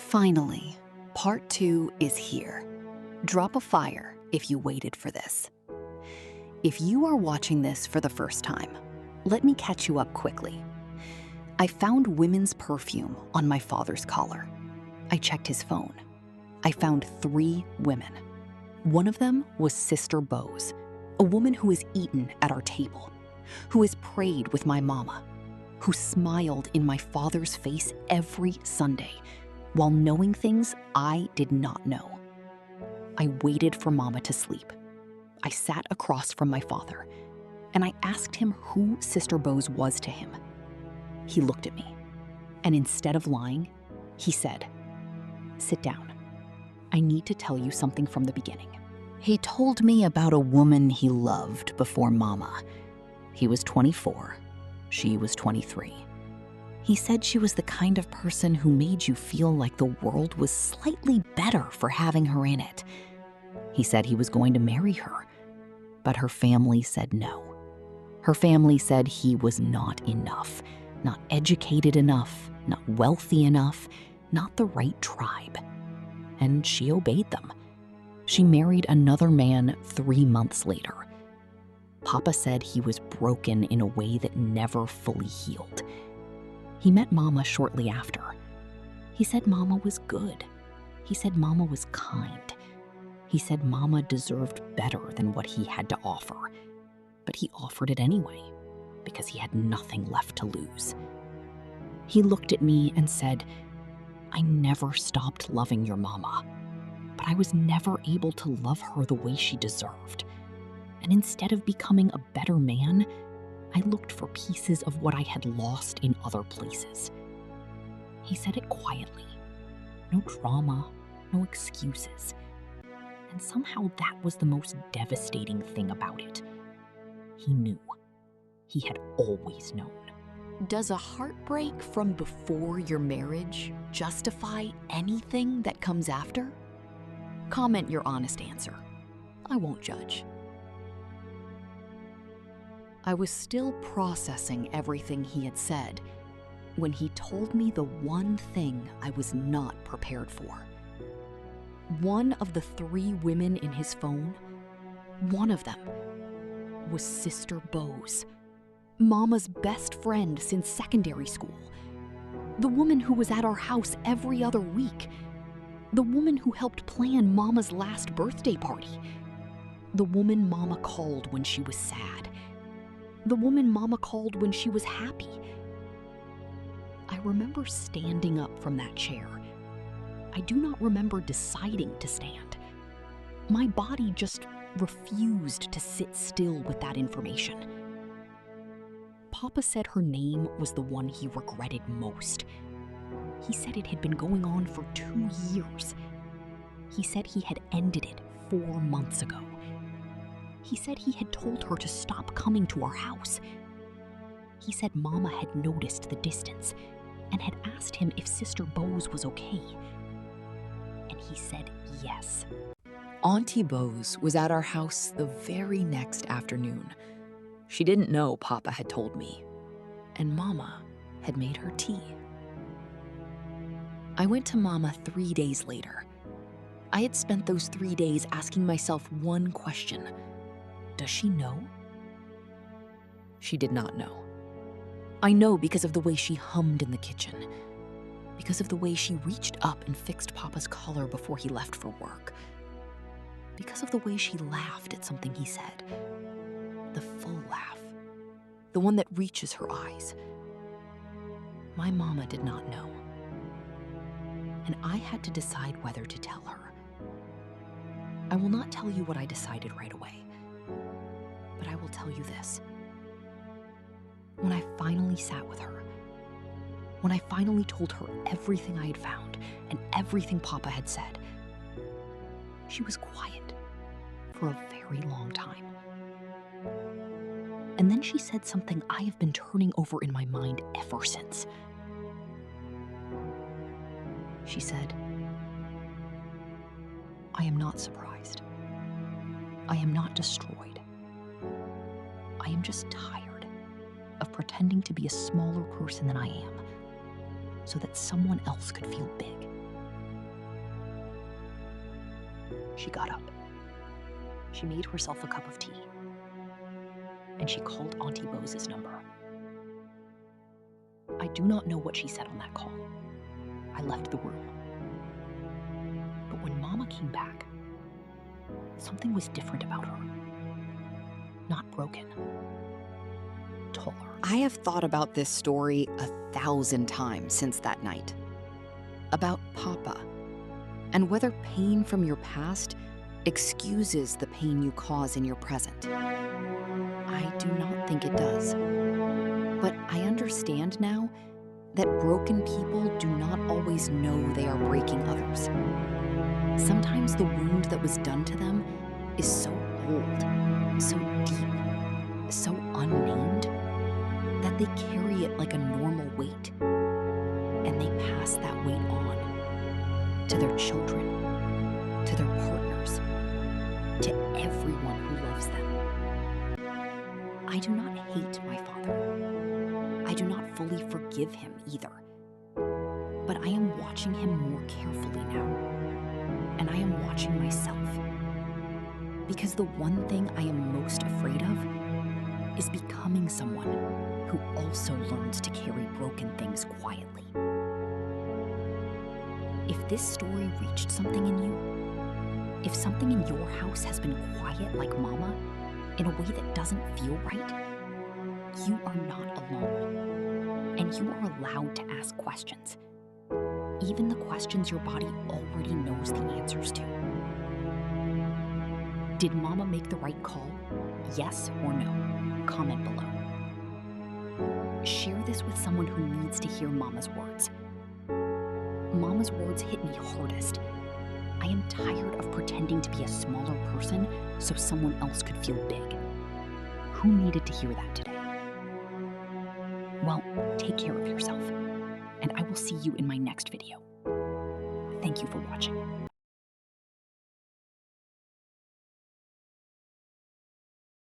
Finally, part 2 is here. Drop a fire if you waited for this. If you are watching this for the first time, let me catch you up quickly. I found women's perfume on my father's collar. I checked his phone. I found 3 women. One of them was Sister Bose, a woman who has eaten at our table, who has prayed with my mama, who smiled in my father's face every Sunday while knowing things I did not know. I waited for Mama to sleep. I sat across from my father, and I asked him who Sister Bose was to him. He looked at me, and instead of lying, he said, "Sit down. I need to tell you something from the beginning." He told me about a woman he loved before Mama. He was 24. She was 23. He said she was the kind of person who made you feel like the world was slightly better for having her in it. He said he was going to marry her, but her family said no. Her family said he was not enough, not educated enough, not wealthy enough, not the right tribe. And she obeyed them. She married another man 3 months later. Papa said he was broken in a way that never fully healed. He met Mama shortly after. He said Mama was good. He said Mama was kind. He said Mama deserved better than what he had to offer. But he offered it anyway, because he had nothing left to lose. He looked at me and said, "I never stopped loving your Mama, but I was never able to love her the way she deserved. And instead of becoming a better man, I looked for pieces of what I had lost in other places." He said it quietly. No drama, no excuses. And somehow that was the most devastating thing about it. He knew. He had always known. Does a heartbreak from before your marriage justify anything that comes after? Comment your honest answer. I won't judge. I was still processing everything he had said when he told me the one thing I was not prepared for. One of the 3 women in his phone, one of them was Sister Bose, Mama's best friend since secondary school. The woman who was at our house every other week. The woman who helped plan Mama's last birthday party. The woman Mama called when she was sad. The woman Mama called when she was happy. I remember standing up from that chair. I do not remember deciding to stand. My body just refused to sit still with that information. Papa said her name was the one he regretted most. He said it had been going on for 2 years. He said he had ended it 4 months ago. He said he had told her to stop coming to our house. He said Mama had noticed the distance and had asked him if Sister Bose was okay. And he said yes. Auntie Bose was at our house the very next afternoon. She didn't know Papa had told me, and Mama had made her tea. I went to Mama 3 days later. I had spent those 3 days asking myself one question. Does she know? She did not know. I know because of the way she hummed in the kitchen, because of the way she reached up and fixed Papa's collar before he left for work, because of the way she laughed at something he said. The full laugh, the one that reaches her eyes. My Mama did not know, and I had to decide whether to tell her. I will not tell you what I decided right away. But I will tell you this. When I finally sat with her, when I finally told her everything I had found and everything Papa had said, she was quiet for a very long time. And then she said something I have been turning over in my mind ever since. She said, "I am not surprised. I am not destroyed. I am just tired of pretending to be a smaller person than I am so that someone else could feel big. She got up. She made herself a cup of tea. And she called Auntie Bose's number. I do not know what she said on that call. I left the room. But when Mama came back, something was different about her. Not broken. Taller. I have thought about this story 1,000 times since that night. About Papa, and whether pain from your past excuses the pain you cause in your present. I do not think it does. But I understand now that broken people do not always know they are breaking others. Sometimes the wound that was done to them is so old, so deep, so unnamed, that they carry it like a normal weight. And they pass that weight on to their children, to their partners, to everyone who loves them. I do not hate my father. I do not fully forgive him either. But I am watching him more carefully now. And I am watching myself. Because the one thing I am most afraid of is becoming someone who also learns to carry broken things quietly. If this story reached something in you, if something in your house has been quiet like Mama, in a way that doesn't feel right, you are not alone. And you are allowed to ask questions. Even the questions your body already knows the answers to. Did Mama make the right call? Yes or no? Comment below. Share this with someone who needs to hear Mama's words. Mama's words hit me hardest. I am tired of pretending to be a smaller person so someone else could feel big. Who needed to hear that today? Well, take care of yourself, and I will see you in my next video. Thank you for watching.